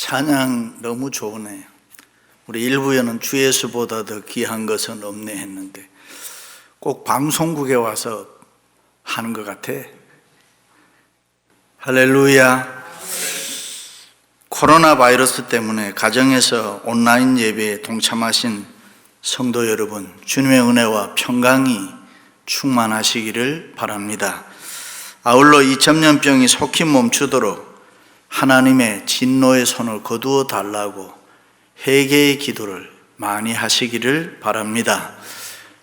찬양 너무 좋으네요. 우리 일부에는 주 예수보다 더 귀한 것은 없네 했는데 꼭 방송국에 와서 하는 것 같아. 할렐루야. 코로나 바이러스 때문에 가정에서 온라인 예배에 동참하신 성도 여러분, 주님의 은혜와 평강이 충만하시기를 바랍니다. 아울러 이 전염병이 속히 멈추도록 하나님의 진노의 손을 거두어 달라고 회개의 기도를 많이 하시기를 바랍니다.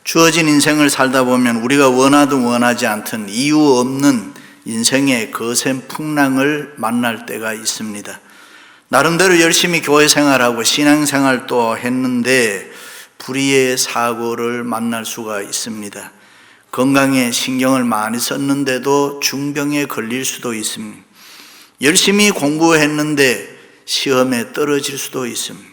주어진 인생을 살다 보면 우리가 원하든 원하지 않든 이유 없는 인생의 거센 풍랑을 만날 때가 있습니다. 나름대로 열심히 교회 생활하고 신앙생활도 했는데 불의의 사고를 만날 수가 있습니다. 건강에 신경을 많이 썼는데도 중병에 걸릴 수도 있습니다. 열심히 공부했는데 시험에 떨어질 수도 있습니다.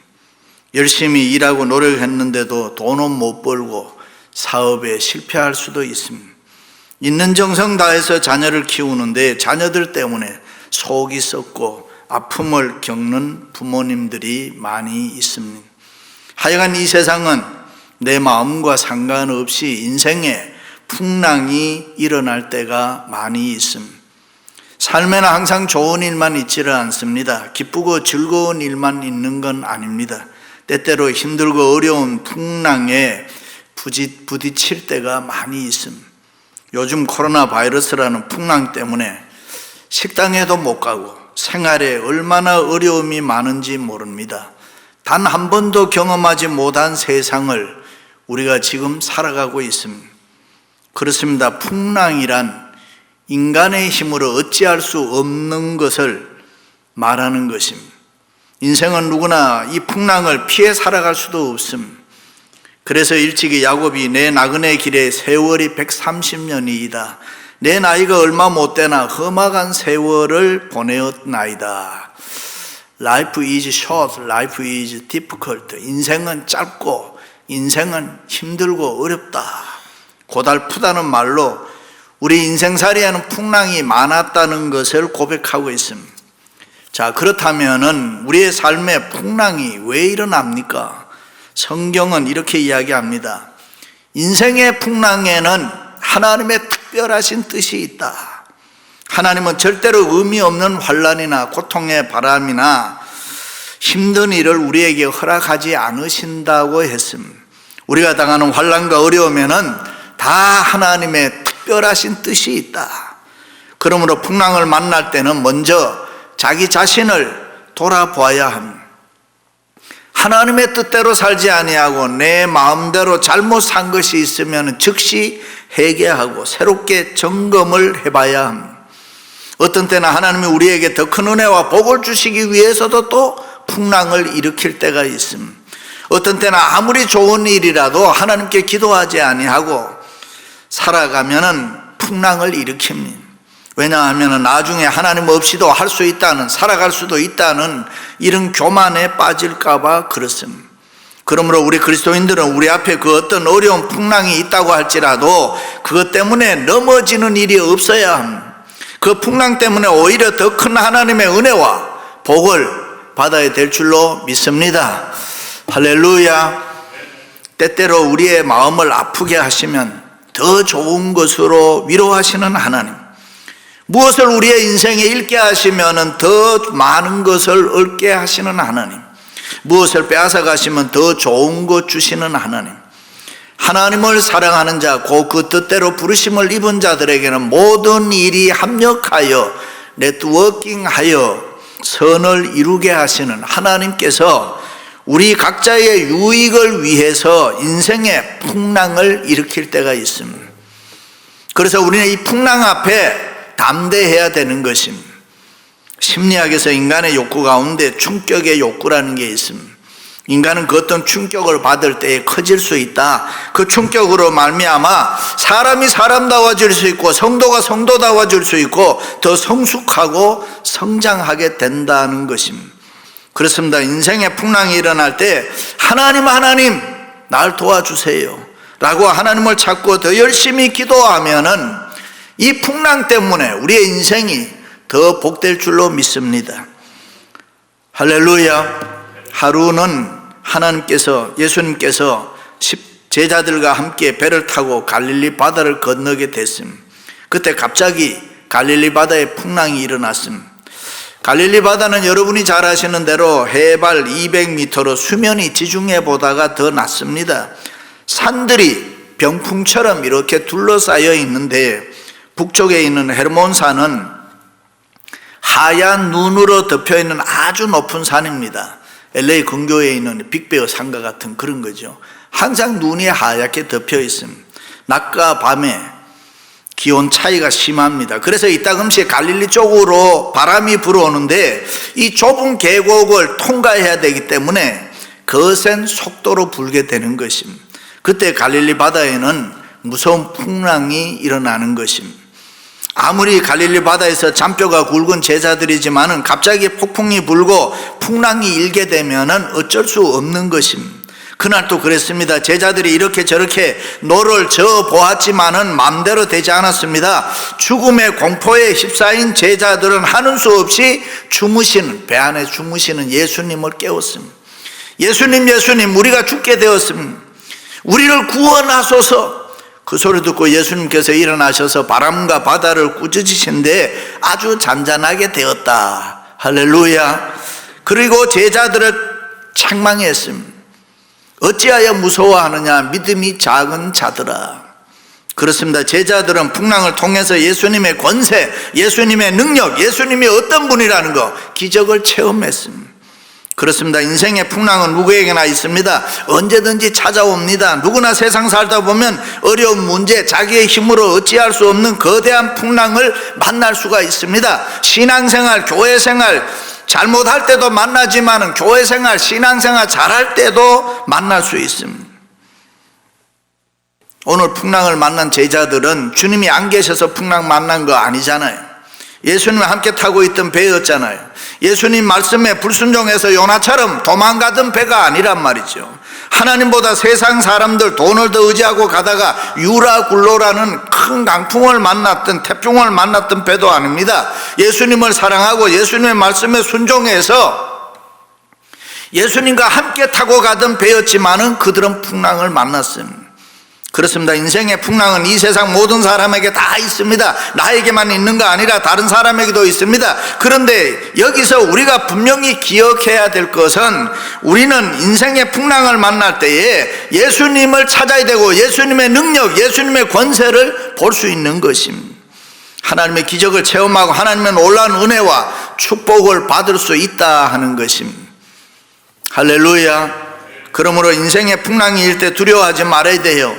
열심히 일하고 노력했는데도 돈은 못 벌고 사업에 실패할 수도 있습니다. 있는 정성 다해서 자녀를 키우는데 자녀들 때문에 속이 썩고 아픔을 겪는 부모님들이 많이 있습니다. 하여간 이 세상은 내 마음과 상관없이 인생에 풍랑이 일어날 때가 많이 있습니다. 삶에는 항상 좋은 일만 있지를 않습니다. 기쁘고 즐거운 일만 있는 건 아닙니다. 때때로 힘들고 어려운 풍랑에 부딪힐 때가 많이 있습니다. 요즘 코로나 바이러스라는 풍랑 때문에 식당에도 못 가고 생활에 얼마나 어려움이 많은지 모릅니다. 단 한 번도 경험하지 못한 세상을 우리가 지금 살아가고 있습니다. 그렇습니다. 풍랑이란 인간의 힘으로 어찌할 수 없는 것을 말하는 것입니다. 인생은 누구나 이 풍랑을 피해 살아갈 수도 없습니다. 그래서 일찍이 야곱이 내 나그네 길에 세월이 130년이다. 내 나이가 얼마 못 되나 험악한 세월을 보내었나이다. Life is short, life is difficult. 인생은 짧고 인생은 힘들고 어렵다. 고달프다는 말로 우리 인생살이에는 풍랑이 많았다는 것을 고백하고 있습니다. 자, 그렇다면은 우리의 삶에 풍랑이 왜 일어납니까? 성경은 이렇게 이야기합니다. 인생의 풍랑에는 하나님의 특별하신 뜻이 있다. 하나님은 절대로 의미 없는 환난이나 고통의 바람이나 힘든 일을 우리에게 허락하지 않으신다고 했습니다. 우리가 당하는 환난과 어려움에는 다 하나님의 특별하신 뜻이 있다. 그러므로 풍랑을 만날 때는 먼저 자기 자신을 돌아보아야 합니다. 하나님의 뜻대로 살지 아니하고 내 마음대로 잘못 산 것이 있으면 즉시 회개하고 새롭게 점검을 해봐야 합니다. 어떤 때는 하나님이 우리에게 더 큰 은혜와 복을 주시기 위해서도 또 풍랑을 일으킬 때가 있습니다. 어떤 때는 아무리 좋은 일이라도 하나님께 기도하지 아니하고 살아가면은 풍랑을 일으킵니다. 왜냐하면 나중에 하나님 없이도 할 수 있다는, 살아갈 수도 있다는 이런 교만에 빠질까 봐 그렇습니다. 그러므로 우리 그리스도인들은 우리 앞에 그 어떤 어려운 풍랑이 있다고 할지라도 그것 때문에 넘어지는 일이 없어야 합니다. 그 풍랑 때문에 오히려 더 큰 하나님의 은혜와 복을 받아야 될 줄로 믿습니다. 할렐루야. 때때로 우리의 마음을 아프게 하시면 더 좋은 것으로 위로하시는 하나님, 무엇을 우리의 인생에 잃게 하시면 더 많은 것을 얻게 하시는 하나님, 무엇을 빼앗아 가시면 더 좋은 것 주시는 하나님, 하나님을 사랑하는 자, 곧 그 뜻대로 부르심을 입은 자들에게는 모든 일이 합력하여 네트워킹하여 선을 이루게 하시는 하나님께서 우리 각자의 유익을 위해서 인생의 풍랑을 일으킬 때가 있습니다. 그래서 우리는 이 풍랑 앞에 담대해야 되는 것입니다. 심리학에서 인간의 욕구 가운데 충격의 욕구라는 게 있습니다. 인간은 그 어떤 충격을 받을 때에 커질 수 있다. 그 충격으로 말미암아 사람이 사람다워질 수 있고 성도가 성도다워질 수 있고 더 성숙하고 성장하게 된다는 것입니다. 그렇습니다. 인생의 풍랑이 일어날 때 하나님 날 도와주세요 라고 하나님을 찾고 더 열심히 기도하면은 이 풍랑 때문에 우리의 인생이 더 복될 줄로 믿습니다. 할렐루야. 하루는 예수님께서 제자들과 함께 배를 타고 갈릴리 바다를 건너게 됐습니다. 그때 갑자기 갈릴리 바다에 풍랑이 일어났습니다. 갈릴리 바다는 여러분이 잘 아시는 대로 해발 200m로 수면이 지중해보다가 더 낮습니다. 산들이 병풍처럼 이렇게 둘러싸여 있는데 북쪽에 있는 헤르몬산은 하얀 눈으로 덮여있는 아주 높은 산입니다. LA 근교에 있는 빅베어 산과 같은 그런 거죠. 항상 눈이 하얗게 덮여 있습니다. 낮과 밤에 기온 차이가 심합니다. 그래서 이따금씩 갈릴리 쪽으로 바람이 불어오는데 이 좁은 계곡을 통과해야 되기 때문에 거센 속도로 불게 되는 것입니다. 그때 갈릴리 바다에는 무서운 풍랑이 일어나는 것입니다. 아무리 갈릴리 바다에서 잔뼈가 굵은 제자들이지만은 갑자기 폭풍이 불고 풍랑이 일게 되면은 어쩔 수 없는 것입니다. 그날 또 그랬습니다. 제자들이 이렇게 저렇게 노를 저어 보았지만은 마음대로 되지 않았습니다. 죽음의 공포에 휩싸인 제자들은 하는 수 없이 배 안에 주무시는 예수님을 깨웠습니다. 예수님, 우리가 죽게 되었습니다. 우리를 구원하소서. 그 소리 듣고 예수님께서 일어나셔서 바람과 바다를 꾸짖으신데 아주 잔잔하게 되었다. 할렐루야. 그리고 제자들을 책망했습니다. 어찌하여 무서워하느냐, 믿음이 작은 자들아. 그렇습니다. 제자들은 풍랑을 통해서 예수님의 권세, 예수님의 능력, 예수님이 어떤 분이라는 거, 기적을 체험했습니다. 그렇습니다. 인생의 풍랑은 누구에게나 있습니다. 언제든지 찾아옵니다. 누구나 세상 살다 보면 어려운 문제, 자기의 힘으로 어찌할 수 없는 거대한 풍랑을 만날 수가 있습니다. 신앙생활, 교회생활 잘못할 때도 만나지만은 교회생활, 신앙생활 잘할 때도 만날 수 있습니다. 오늘 풍랑을 만난 제자들은 주님이 안 계셔서 풍랑 만난 거 아니잖아요. 예수님과 함께 타고 있던 배였잖아요. 예수님 말씀에 불순종해서 요나처럼 도망가던 배가 아니란 말이죠. 하나님보다 세상 사람들 돈을 더 의지하고 가다가 유라굴로라는 큰 강풍을 만났던, 태풍을 만났던 배도 아닙니다. 예수님을 사랑하고 예수님의 말씀에 순종해서 예수님과 함께 타고 가던 배였지만은 그들은 풍랑을 만났습니다. 그렇습니다. 인생의 풍랑은 이 세상 모든 사람에게 다 있습니다. 나에게만 있는 거 아니라 다른 사람에게도 있습니다. 그런데 여기서 우리가 분명히 기억해야 될 것은 우리는 인생의 풍랑을 만날 때에 예수님을 찾아야 되고 예수님의 능력, 예수님의 권세를 볼 수 있는 것입니다. 하나님의 기적을 체험하고 하나님의 놀라운 은혜와 축복을 받을 수 있다 하는 것입니다. 할렐루야. 그러므로 인생의 풍랑이 일 때 두려워하지 말아야 돼요.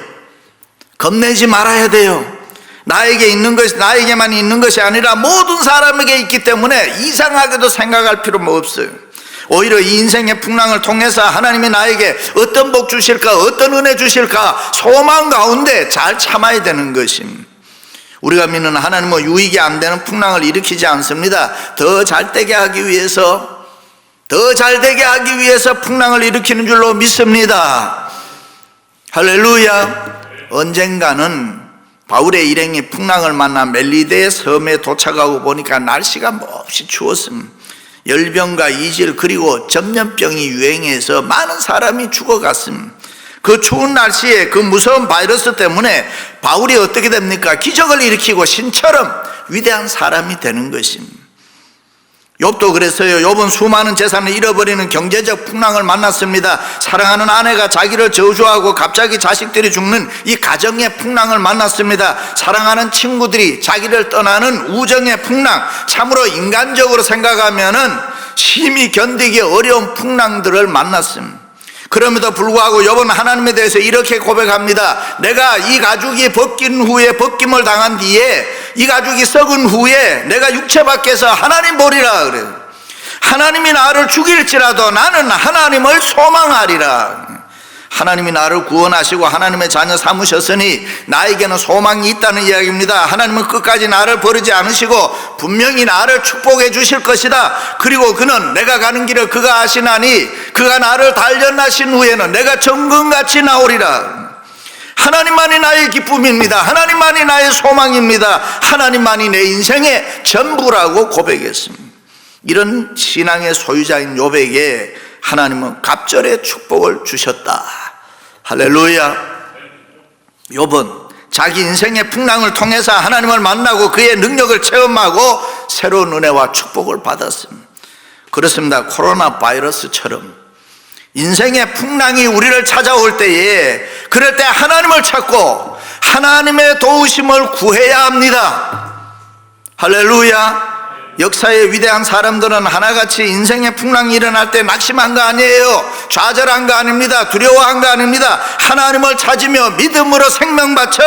겁내지 말아야 돼요. 나에게 있는 것이 나에게만 있는 것이 아니라 모든 사람에게 있기 때문에 이상하게도 생각할 필요가 없어요. 오히려 이 인생의 풍랑을 통해서 하나님이 나에게 어떤 복 주실까, 어떤 은혜 주실까 소망 가운데 잘 참아야 되는 것입니다. 우리가 믿는 하나님은 유익이 안 되는 풍랑을 일으키지 않습니다. 더 잘되게 하기 위해서, 더 잘되게 하기 위해서 풍랑을 일으키는 줄로 믿습니다. 할렐루야. 언젠가는 바울의 일행이 풍랑을 만나 멜리데의 섬에 도착하고 보니까 날씨가 몹시 추웠습니다. 열병과 이질 그리고 전염병이 유행해서 많은 사람이 죽어갔습니다. 그 추운 날씨에 그 무서운 바이러스 때문에 바울이 어떻게 됩니까? 기적을 일으키고 신처럼 위대한 사람이 되는 것입니다. 욥도 그랬어요. 욥은 수많은 재산을 잃어버리는 경제적 풍랑을 만났습니다. 사랑하는 아내가 자기를 저주하고 갑자기 자식들이 죽는 이 가정의 풍랑을 만났습니다. 사랑하는 친구들이 자기를 떠나는 우정의 풍랑, 참으로 인간적으로 생각하면은 심히 견디기 어려운 풍랑들을 만났습니다. 그럼에도 불구하고 욥은 하나님에 대해서 이렇게 고백합니다. 내가 이 가죽이 벗김을 당한 뒤에, 이 가죽이 썩은 후에 내가 육체 밖에서 하나님 보리라 그래요. 하나님이 나를 죽일지라도 나는 하나님을 소망하리라. 하나님이 나를 구원하시고 하나님의 자녀 삼으셨으니 나에게는 소망이 있다는 이야기입니다. 하나님은 끝까지 나를 버리지 않으시고 분명히 나를 축복해 주실 것이다. 그리고 그는 내가 가는 길을 그가 아시나니 그가 나를 단련하신 후에는 내가 정금같이 나오리라. 하나님만이 나의 기쁨입니다. 하나님만이 나의 소망입니다. 하나님만이 내 인생의 전부라고 고백했습니다. 이런 신앙의 소유자인 욥에게 하나님은 갑절의 축복을 주셨다. 할렐루야. 욥은 자기 인생의 풍랑을 통해서 하나님을 만나고 그의 능력을 체험하고 새로운 은혜와 축복을 받았습니다. 그렇습니다. 코로나 바이러스처럼 인생의 풍랑이 우리를 찾아올 때에 그럴 때 하나님을 찾고 하나님의 도우심을 구해야 합니다. 할렐루야. 역사의 위대한 사람들은 하나같이 인생의 풍랑이 일어날 때 낙심한 거 아니에요. 좌절한 거 아닙니다. 두려워한 거 아닙니다. 하나님을 찾으며 믿음으로 생명 바쳐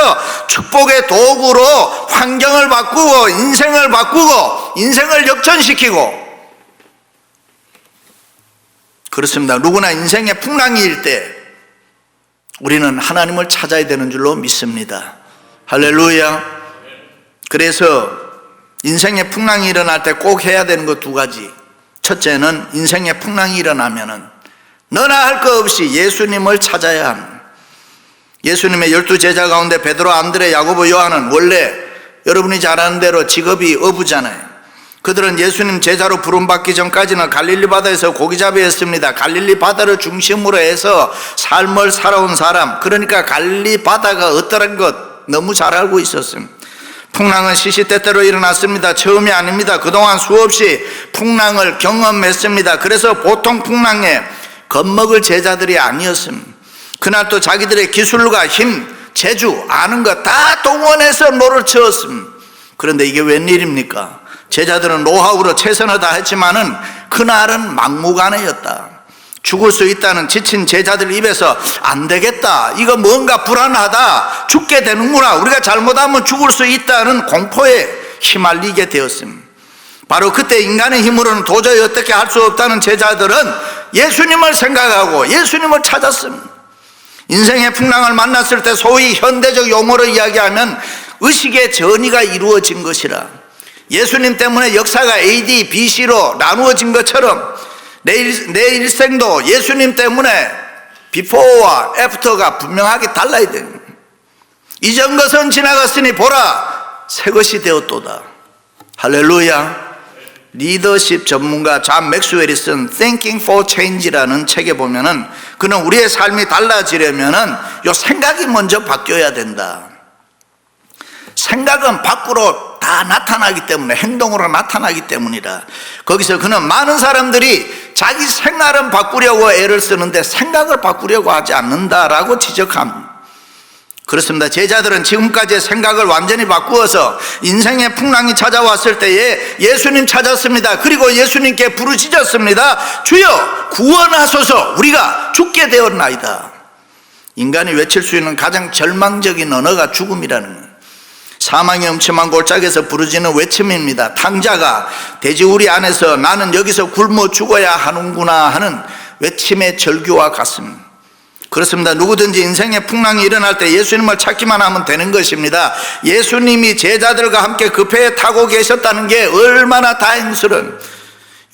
축복의 도구로 환경을 바꾸고 인생을 바꾸고 인생을 역전시키고, 그렇습니다. 누구나 인생의 풍랑이일 때 우리는 하나님을 찾아야 되는 줄로 믿습니다. 할렐루야. 그래서 인생의 풍랑이 일어날 때 꼭 해야 되는 것 두 가지. 첫째는 인생의 풍랑이 일어나면은 너나 할 것 없이 예수님을 찾아야 합니다. 예수님의 12제자 가운데 베드로, 안드레, 야고보, 요한은 원래 여러분이 잘 아는 대로 직업이 어부잖아요. 그들은 예수님 제자로 부름받기 전까지는 갈릴리 바다에서 고기잡이였습니다. 갈릴리 바다를 중심으로 해서 삶을 살아온 사람, 그러니까 갈릴리 바다가 어떠한 것 너무 잘 알고 있었습니다. 풍랑은 시시때때로 일어났습니다. 처음이 아닙니다. 그동안 수없이 풍랑을 경험했습니다. 그래서 보통 풍랑에 겁먹을 제자들이 아니었습니다. 그날 또 자기들의 기술과 힘, 재주, 아는 것 다 동원해서 노를 쳤습니다. 그런데 이게 웬일입니까? 제자들은 노하우로 최선을 다했지만은 그날은 막무가내였다. 죽을 수 있다는 지친 제자들 입에서 안 되겠다, 이거 뭔가 불안하다, 죽게 되는구나, 우리가 잘못하면 죽을 수 있다는 공포에 휘말리게 되었습니다. 바로 그때 인간의 힘으로는 도저히 어떻게 할 수 없다는 제자들은 예수님을 생각하고 예수님을 찾았습니다. 인생의 풍랑을 만났을 때 소위 현대적 용어로 이야기하면 의식의 전이가 이루어진 것이라, 예수님 때문에 역사가 AD, BC로 나누어진 것처럼 내 일생도 예수님 때문에 비포와 애프터가 분명하게 달라야 됩니다. 이전 것은 지나갔으니 보라, 새 것이 되었도다. 할렐루야. 리더십 전문가 존 맥스웰이 쓴 Thinking for Change라는 책에 보면은 그는 우리의 삶이 달라지려면은 요 생각이 먼저 바뀌어야 된다. 생각은 밖으로 다 나타나기 때문에, 행동으로 나타나기 때문이다. 거기서 그는 많은 사람들이 자기 생활은 바꾸려고 애를 쓰는데 생각을 바꾸려고 하지 않는다라고 지적합니다. 그렇습니다. 제자들은 지금까지의 생각을 완전히 바꾸어서 인생의 풍랑이 찾아왔을 때에 예수님 찾았습니다. 그리고 예수님께 부르짖었습니다. 주여 구원하소서, 우리가 죽게 되었나이다. 인간이 외칠 수 있는 가장 절망적인 언어가 죽음이라는 거예요. 사망의 음침한 골짜기에서 부르짖는 외침입니다. 탕자가 돼지우리 안에서 나는 여기서 굶어 죽어야 하는구나 하는 외침의 절규와 같습니다. 그렇습니다. 누구든지 인생의 풍랑이 일어날 때 예수님을 찾기만 하면 되는 것입니다. 예수님이 제자들과 함께 그 배에 타고 계셨다는 게 얼마나 다행스러운,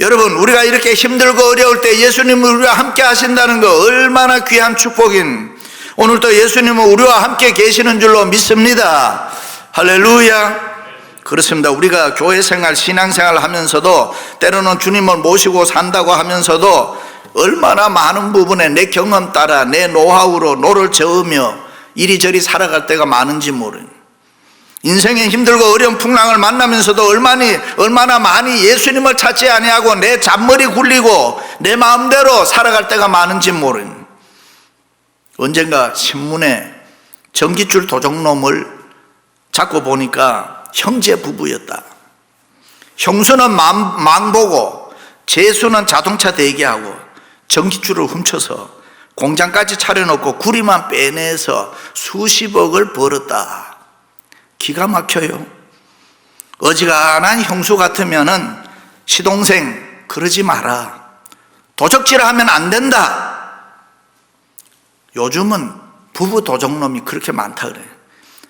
여러분 우리가 이렇게 힘들고 어려울 때 예수님이 우리와 함께 하신다는 거 얼마나 귀한 축복인, 오늘도 예수님은 우리와 함께 계시는 줄로 믿습니다. 할렐루야. 그렇습니다. 우리가 교회생활, 신앙생활 하면서도 때로는 주님을 모시고 산다고 하면서도 얼마나 많은 부분에 내 경험 따라 내 노하우로 노를 저으며 이리저리 살아갈 때가 많은지 모르는, 인생의 힘들고 어려운 풍랑을 만나면서도 얼마나 많이 예수님을 찾지 아니하고 내 잔머리 굴리고 내 마음대로 살아갈 때가 많은지 모르는, 언젠가 신문에 전깃줄 도둑놈을 잡고 보니까 형제 부부였다. 형수는 망보고 재수는 자동차 대기하고 전기줄을 훔쳐서 공장까지 차려놓고 구리만 빼내서 수십억을 벌었다. 기가 막혀요. 어지간한 형수 같으면은 시동생 그러지 마라, 도적질하면 안 된다. 요즘은 부부 도적놈이 그렇게 많다 그래.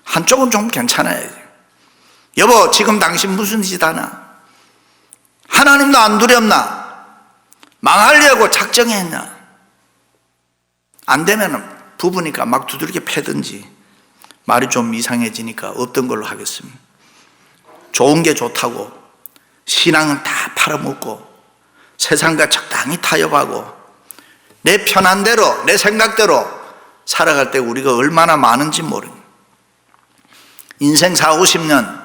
한쪽은 좀 괜찮아요. 여보 지금 당신 무슨 짓 하나? 하나님도 안 두렵나? 망하려고 작정했나? 안 되면 부부니까 막 두들겨 패든지, 말이 좀 이상해지니까 없던 걸로 하겠습니다. 좋은 게 좋다고 신앙은 다 팔아먹고 세상과 적당히 타협하고 내 편한 대로 내 생각대로 살아갈 때 우리가 얼마나 많은지 모릅니다. 인생 40, 50년,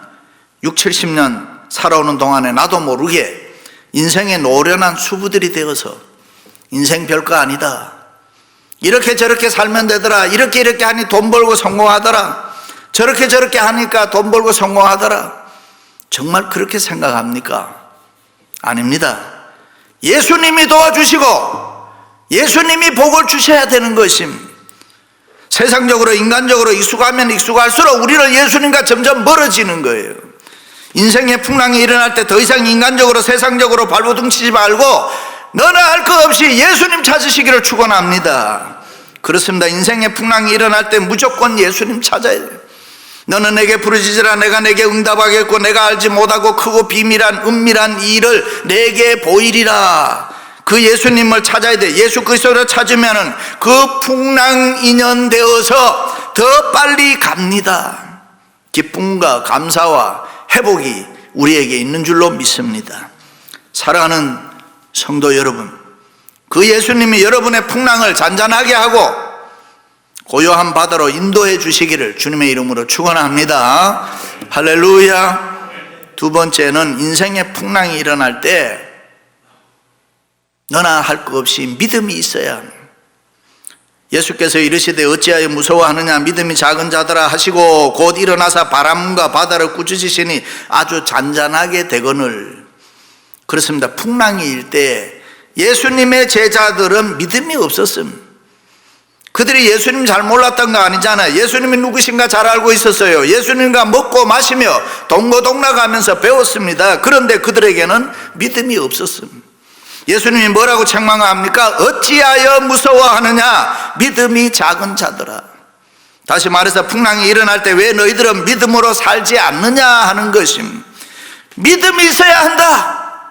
60, 70년 살아오는 동안에 나도 모르게 인생의 노련한 수부들이 되어서 인생 별거 아니다, 이렇게 저렇게 살면 되더라, 이렇게 하니 돈 벌고 성공하더라, 저렇게 하니까 돈 벌고 성공하더라, 정말 그렇게 생각합니까? 아닙니다. 예수님이 도와주시고 예수님이 복을 주셔야 되는 것입니다. 세상적으로 인간적으로 익숙하면 익숙할수록 우리는 예수님과 점점 멀어지는 거예요. 인생의 풍랑이 일어날 때 더 이상 인간적으로 세상적으로 발버둥치지 말고 너나 할 것 없이 예수님 찾으시기를 축원합니다. 그렇습니다. 인생의 풍랑이 일어날 때 무조건 예수님 찾아야 돼요. 너는 내게 부르짖으라 내가 내게 응답하겠고 내가 알지 못하고 크고 비밀한 은밀한 일을 내게 보이리라. 그 예수님을 찾아야 돼. 예수 그리스도를 찾으면은 그 풍랑 인연되어서 더 빨리 갑니다. 기쁨과 감사와 회복이 우리에게 있는 줄로 믿습니다. 사랑하는 성도 여러분, 그 예수님이 여러분의 풍랑을 잔잔하게 하고 고요한 바다로 인도해 주시기를 주님의 이름으로 축원합니다. 할렐루야. 두 번째는 인생의 풍랑이 일어날 때 너나 할 것 없이 믿음이 있어야 합니다. 예수께서 이르시되 어찌하여 무서워하느냐 믿음이 작은 자들아 하시고 곧 일어나사 바람과 바다를 꾸짖으시니 아주 잔잔하게 되거늘. 그렇습니다. 풍랑이 일 때 예수님의 제자들은 믿음이 없었습니다. 그들이 예수님 잘 몰랐던 거 아니잖아요. 예수님이 누구신가 잘 알고 있었어요. 예수님과 먹고 마시며 동고동락하면서 배웠습니다. 그런데 그들에게는 믿음이 없었습니다. 예수님이 뭐라고 책망합니까? 어찌하여 무서워하느냐 믿음이 작은 자들아. 다시 말해서 풍랑이 일어날 때 왜 너희들은 믿음으로 살지 않느냐 하는 것입니다. 믿음이 있어야 한다.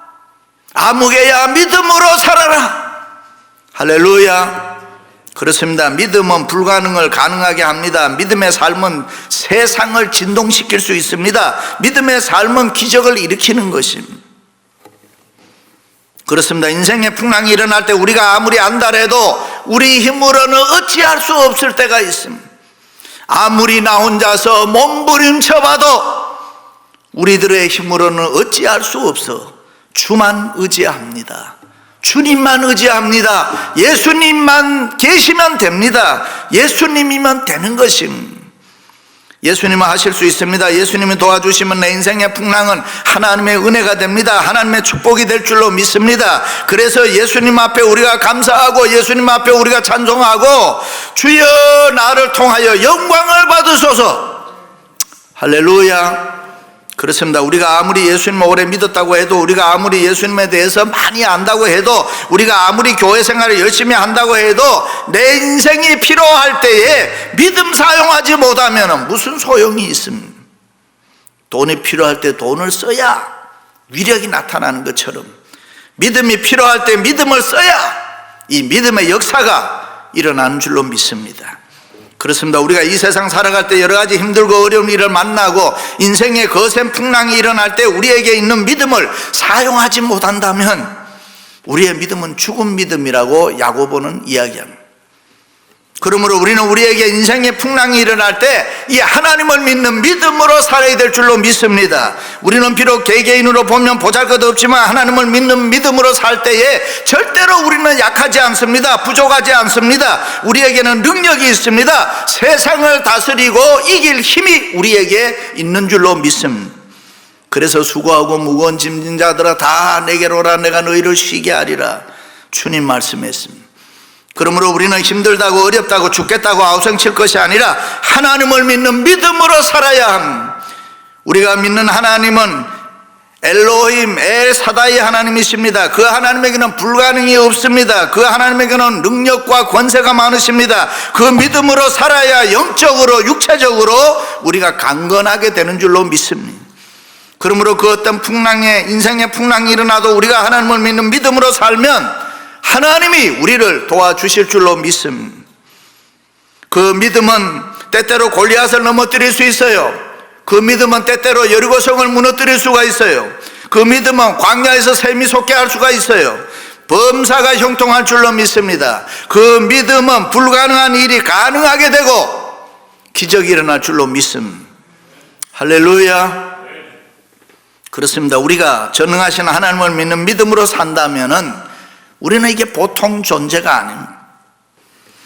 아무개야 믿음으로 살아라. 할렐루야. 그렇습니다. 믿음은 불가능을 가능하게 합니다. 믿음의 삶은 세상을 진동시킬 수 있습니다. 믿음의 삶은 기적을 일으키는 것입니다. 그렇습니다. 인생의 풍랑이 일어날 때 우리가 아무리 안다래도 우리 힘으로는 어찌할 수 없을 때가 있습니다. 아무리 나 혼자서 몸부림쳐봐도 우리들의 힘으로는 어찌할 수 없어. 주만 의지합니다. 주님만 의지합니다. 예수님만 계시면 됩니다. 예수님이면 되는 것입니다. 예수님은 하실 수 있습니다. 예수님이 도와주시면 내 인생의 풍랑은 하나님의 은혜가 됩니다. 하나님의 축복이 될 줄로 믿습니다. 그래서 예수님 앞에 우리가 감사하고 예수님 앞에 우리가 찬송하고 주여 나를 통하여 영광을 받으소서. 할렐루야. 그렇습니다. 우리가 아무리 예수님을 오래 믿었다고 해도, 우리가 아무리 예수님에 대해서 많이 안다고 해도, 우리가 아무리 교회 생활을 열심히 한다고 해도 내 인생이 필요할 때에 믿음 사용하지 못하면 무슨 소용이 있습니까? 돈이 필요할 때 돈을 써야 위력이 나타나는 것처럼 믿음이 필요할 때 믿음을 써야 이 믿음의 역사가 일어나는 줄로 믿습니다. 그렇습니다. 우리가 이 세상 살아갈 때 여러 가지 힘들고 어려운 일을 만나고 인생의 거센 풍랑이 일어날 때 우리에게 있는 믿음을 사용하지 못한다면 우리의 믿음은 죽은 믿음이라고 야고보는 이야기합니다. 그러므로 우리는 우리에게 인생의 풍랑이 일어날 때 이 하나님을 믿는 믿음으로 살아야 될 줄로 믿습니다. 우리는 비록 개개인으로 보면 보잘것없지만 하나님을 믿는 믿음으로 살 때에 절대로 우리는 약하지 않습니다. 부족하지 않습니다. 우리에게는 능력이 있습니다. 세상을 다스리고 이길 힘이 우리에게 있는 줄로 믿습니다. 그래서 수고하고 무거운 짐진 자들아 다 내게로 오라 내가 너희를 쉬게 하리라 주님 말씀했습니다. 그러므로 우리는 힘들다고 어렵다고 죽겠다고 아우성칠 것이 아니라 하나님을 믿는 믿음으로 살아야 합니다. 우리가 믿는 하나님은 엘로힘 엘사다이 하나님이십니다. 그 하나님에게는 불가능이 없습니다. 그 하나님에게는 능력과 권세가 많으십니다. 그 믿음으로 살아야 영적으로 육체적으로 우리가 강건하게 되는 줄로 믿습니다. 그러므로 그 어떤 인생의 풍랑이 일어나도 우리가 하나님을 믿는 믿음으로 살면 하나님이 우리를 도와주실 줄로 믿습니다. 그 믿음은 때때로 골리앗을 넘어뜨릴 수 있어요. 그 믿음은 때때로 여리고성을 무너뜨릴 수가 있어요. 그 믿음은 광야에서 샘이 솟게 할 수가 있어요. 범사가 형통할 줄로 믿습니다. 그 믿음은 불가능한 일이 가능하게 되고 기적이 일어날 줄로 믿습니다. 할렐루야. 그렇습니다. 우리가 전능하신 하나님을 믿는 믿음으로 산다면은 우리는 이게 보통 존재가 아닙니다.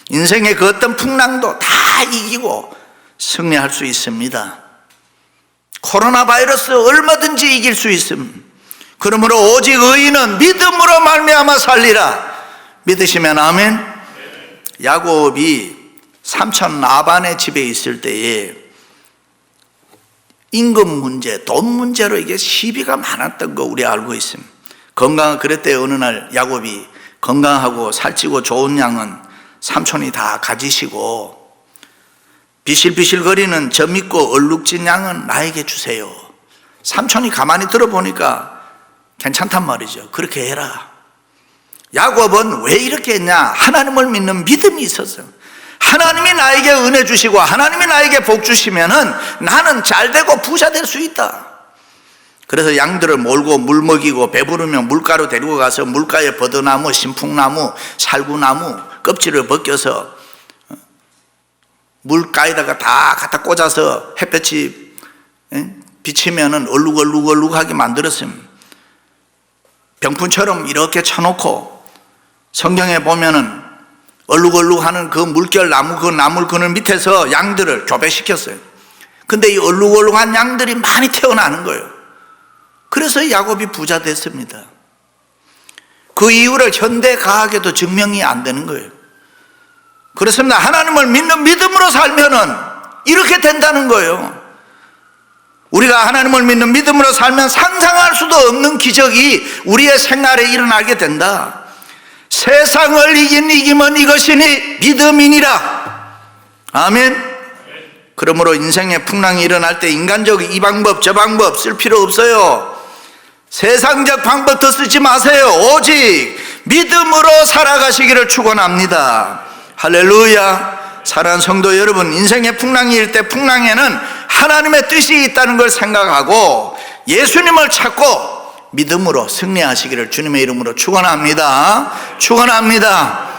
인생의 그 어떤 풍랑도 다 이기고 승리할 수 있습니다. 코로나 바이러스 얼마든지 이길 수 있습니다. 그러므로 오직 의인은 믿음으로 말미암아 살리라. 믿으시면 아멘. 야곱이 삼촌 라반의 집에 있을 때에 임금 문제, 돈 문제로 이게 시비가 많았던 거 우리 알고 있습니다. 그랬대. 어느 날 야곱이 건강하고 살찌고 좋은 양은 삼촌이 다 가지시고 비실비실거리는 저 믿고 얼룩진 양은 나에게 주세요. 삼촌이 가만히 들어보니까 괜찮단 말이죠. 그렇게 해라. 야곱은 왜 이렇게 했냐? 하나님을 믿는 믿음이 있었어요. 하나님이 나에게 은혜 주시고 하나님이 나에게 복 주시면은 나는 잘되고 부자 될 수 있다. 그래서 양들을 몰고 물 먹이고 배부르면 물가로 데리고 가서 물가에 버드나무, 신풍나무, 살구나무 껍질을 벗겨서 물가에다가 다 갖다 꽂아서 햇볕이 비치면은 얼룩얼룩하게 만들었습니다. 병풍처럼 이렇게 쳐놓고 성경에 보면은 얼룩얼룩하는 그 물결 나무, 그 나물 그늘 밑에서 양들을 교배시켰어요. 근데 이 얼룩얼룩한 양들이 많이 태어나는 거예요. 그래서 야곱이 부자 됐습니다. 그 이유를 현대 과학에도 증명이 안 되는 거예요. 그렇습니다. 하나님을 믿는 믿음으로 살면은 이렇게 된다는 거예요. 우리가 하나님을 믿는 믿음으로 살면 상상할 수도 없는 기적이 우리의 생활에 일어나게 된다. 세상을 이김은 이것이니 믿음이니라. 아멘. 그러므로 인생의 풍랑이 일어날 때 인간적 이 방법 저 방법 쓸 필요 없어요. 세상적 방법도 쓰지 마세요. 오직 믿음으로 살아가시기를 축원합니다. 할렐루야. 사랑하는 성도 여러분, 인생의 풍랑이 일 때 풍랑에는 하나님의 뜻이 있다는 걸 생각하고 예수님을 찾고 믿음으로 승리하시기를 주님의 이름으로 축원합니다. 축원합니다.